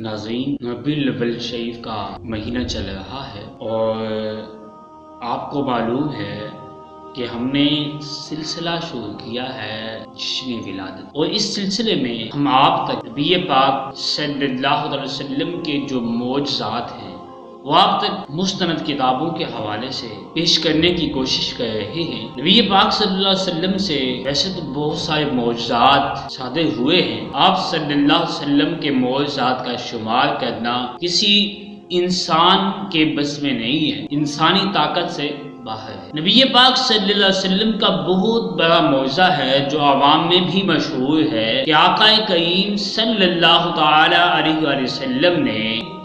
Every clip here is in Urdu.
ناظرین، ربیع الاول شریف کا مہینہ چل رہا ہے اور آپ کو معلوم ہے کہ ہم نے سلسلہ شروع کیا ہے جشن ولادت، اور اس سلسلے میں ہم آپ تک نبی پاک صلی اللہ علیہ وسلم کے جو معجزات ہیں وہ آپ تک مستند کتابوں کے حوالے سے پیش کرنے کی کوشش کر رہے ہیں۔ نبی پاک صلی اللہ علیہ وسلم سے ویسے تو بہت سارے معجزات صادر ہوئے ہیں، آپ صلی اللہ علیہ وسلم کے معجزات کا شمار کرنا کسی انسان کے بس میں نہیں ہے، انسانی طاقت سے باہر ہے۔ نبی پاک صلی اللہ علیہ وسلم کا بہت بڑا معجزہ ہے جو عوام میں بھی مشہور ہے کہ آقا کریم صلی اللہ تعالی علیہ وآلہ وسلم نے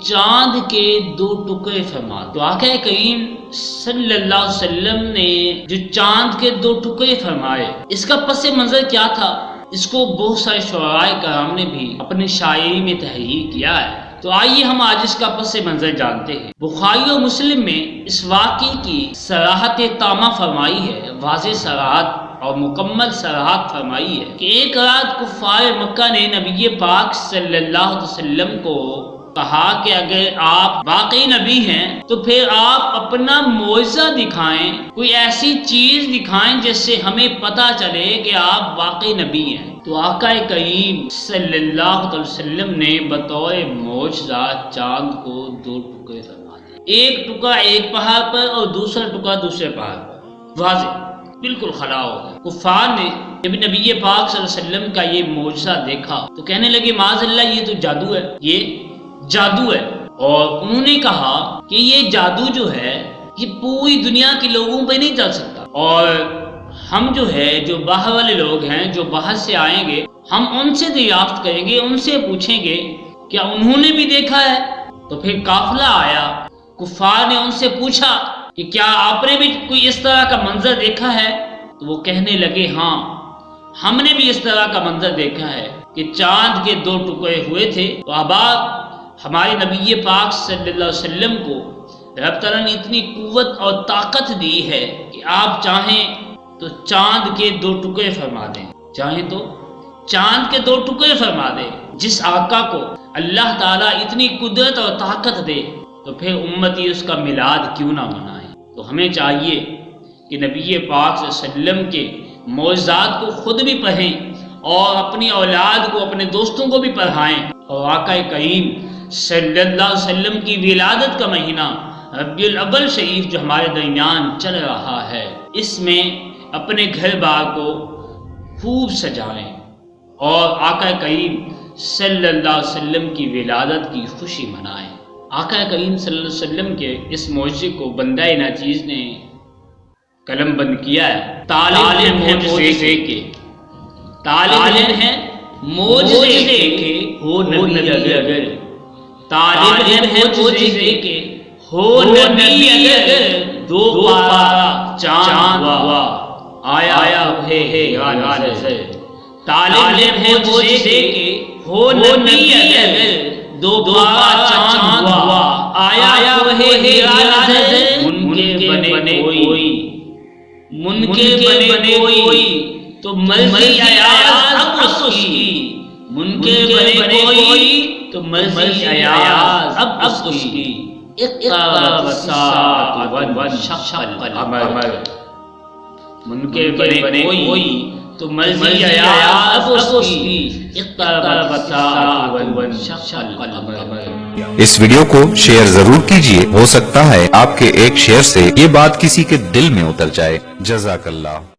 چاند کے 2 ٹکڑے فرمائے۔ تو آقا کریم صلی اللہ علیہ وسلم نے جو چاند کے 2 ٹکڑے فرمائے، اس کا پس منظر کیا تھا، اس کو بہت سارے شعراء کرام نے بھی اپنی شاعری میں تحریر کیا ہے۔ تو آئیے ہم آج اس کا پس منظر جانتے ہیں۔ بخاری و مسلم میں اس واقعے کی صراحت تامہ فرمائی ہے، واضح صراحت اور مکمل صراحت فرمائی ہے کہ ایک رات کفار مکہ نے نبی پاک صلی اللہ علیہ وسلم کو کہا کہ اگر آپ واقعی نبی ہیں تو پھر آپ اپنا معجزہ دکھائیں، کوئی ایسی چیز دکھائیں جس سے ہمیں پتہ چلے کہ آپ واقعی نبی ہیں۔ تو آقا کریم صلی اللہ علیہ وسلم نے بطور معجزہ چاند کو 2 ٹکڑے فرما دیے، ایک ٹکڑا ایک پہاڑ پر اور دوسرا ٹکڑا دوسرے پہاڑ پر، واضح بالکل کھڑا ہو گیا۔ کفار نے جب نبی پاک صلی اللہ علیہ وسلم کا یہ معجزہ دیکھا تو کہنے لگے معاذ اللہ، یہ تو جادو ہے، یہ جادو ہے۔ اور انہوں نے کہا کہ یہ جادو جو ہے یہ پوری دنیا کے لوگوں پہ نہیں چل سکتا، اور ہم جو ہے جو باہر والے لوگ ہیں جو باہر سے آئیں گے، ہم ان سے دریافت کریں گے، ان سے پوچھیں گے کیا انہوں نے بھی دیکھا ہے۔ تو پھر قافلہ آیا، کفار نے ان سے پوچھا کہ کیا آپ نے بھی کوئی اس طرح کا منظر دیکھا ہے؟ تو وہ کہنے لگے ہاں، ہم نے بھی اس طرح کا منظر دیکھا ہے کہ چاند کے 2 ٹکڑے ہوئے تھے۔ تو اب ہمارے نبی پاک صلی اللہ علیہ وسلم کو رب تعالیٰ نے اتنی قوت اور طاقت دی ہے کہ آپ چاہیں تو چاند کے 2 ٹکڑے فرما دیں، چاہیں تو چاند کے 2 ٹکڑے فرما دیں۔ جس آقا کو اللہ تعالیٰ اتنی قدرت اور طاقت دے تو پھر امتی اس کا میلاد کیوں نہ منائے۔ تو ہمیں چاہیے کہ نبی پاک صلی اللہ علیہ وسلم کے معجزات کو خود بھی پڑھیں اور اپنی اولاد کو، اپنے دوستوں کو بھی پڑھائیں۔ اور آقا کریم صلی اللہ علیہ وسلم کی ولادت کا مہینہ ربیع الاول شریف جو ہمارے درمیان چل رہا ہے، اس میں اپنے گھر بار کو خوب سجائیں اور آقا کریم صلی اللہ علیہ وسلم کی ولادت کی خوشی منائیں۔ آقا کریم صلی اللہ علیہ وسلم کے اس معجزے کو بندہ ناچیز نے قلم بند کیا ہے۔ طالب ہیں معجزے کے، طالب ہیں معجزے کے، ہو نبی اگر، طالب ہیں معجزے کے، ہو نبی اگر، 2 پارا چاند ہوا، آیا ہے نظر۔ طالب ہیں معجزے کے، ہو نبی اگر، 2 پارا چاند ہوا، آیا ہے نظر۔ منکر بنے کوئی، منکر بنے کوئی تو مرضی ایاز اب اس کی، منکر بنے کوئی تو مرضی ایاز اب اس کی۔ اقتربت الساعۃ وانشق القمر، منکر بنے کوئی تو مرضی ایاز اب اس کی، اقتربت الساعۃ وانشق القمر۔ اس ویڈیو کو شیئر ضرور کیجئے، ہو سکتا ہے آپ کے ایک شیئر سے یہ بات کسی کے دل میں اتر جائے۔ جزاک اللہ۔